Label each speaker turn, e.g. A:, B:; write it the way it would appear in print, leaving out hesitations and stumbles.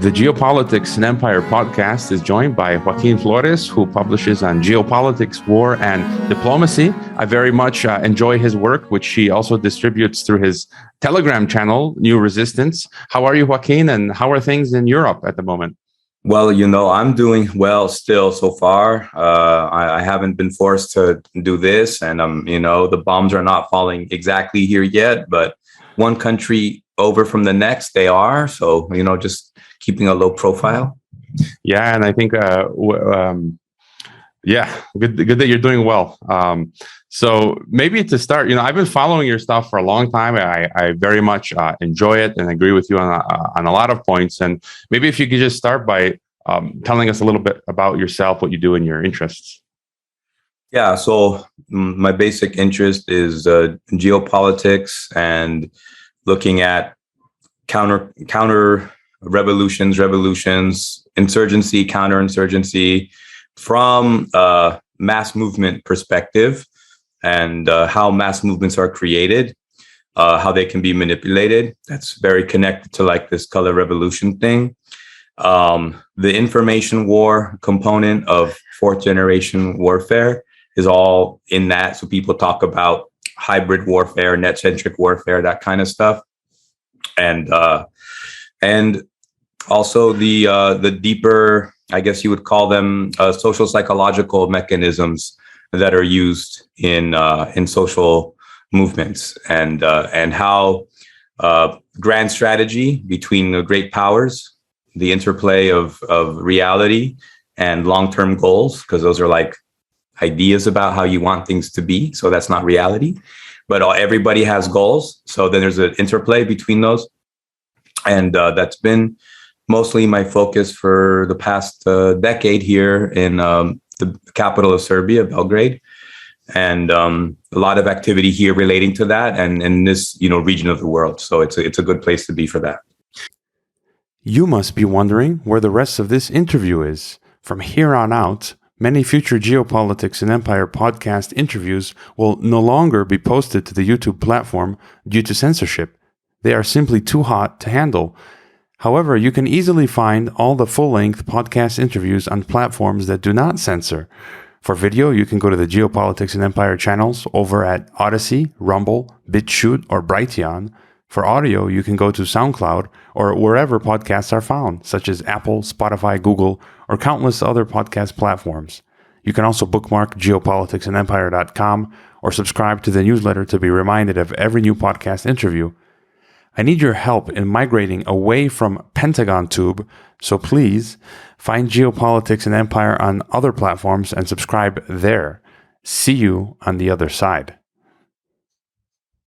A: The Geopolitics and Empire podcast is joined by Joaquin Flores, who publishes on geopolitics, war, and diplomacy. I very much enjoy his work, which he also distributes through his Telegram channel, New Resistance. How are you, Joaquin, and how are things in Europe at the moment?
B: Well, I'm doing well still so far. I haven't been forced to do this, and the bombs are not falling exactly here yet, but one country over from the next, they are. So, just keeping a low profile.
A: Yeah, and I think, good that you're doing well. So maybe to start, I've been following your stuff for a long time. I very much enjoy it and agree with you on a lot of points. And maybe if you could just start by telling us a little bit about yourself, what you do and your interests.
B: Yeah, so my basic interest is geopolitics and looking at counter revolutions, insurgency, counterinsurgency from a mass movement perspective, and how mass movements are created, how they can be manipulated. That's very connected to like this color revolution thing. The information war component of fourth generation warfare is all in that. So people talk about hybrid warfare, net-centric warfare, that kind of stuff. And also the deeper, I guess you would call them, social psychological mechanisms that are used in social movements, and how grand strategy between the great powers, the interplay of reality and long-term goals, because those are like ideas about how you want things to be. So that's not reality, but everybody has goals. So then there's an interplay between those. And that's been mostly my focus for the past decade here in the capital of Serbia, Belgrade. And a lot of activity here relating to that and in this, region of the world. So it's a good place to be for that.
A: You must be wondering where the rest of this interview is. From here on out, many future Geopolitics and Empire podcast interviews will no longer be posted to the YouTube platform due to censorship. They are simply too hot to handle. However, you can easily find all the full-length podcast interviews on platforms that do not censor. For video, you can go to the Geopolitics and Empire channels over at Odyssey, Rumble, BitChute, or Brighteon. For audio, you can go to SoundCloud or wherever podcasts are found, such as Apple, Spotify, Google, or countless other podcast platforms. You can also bookmark geopoliticsandempire.com or subscribe to the newsletter to be reminded of every new podcast interview. I need your help in migrating away from Pentagon Tube, so please find Geopolitics and Empire on other platforms and subscribe there. See you on the other side.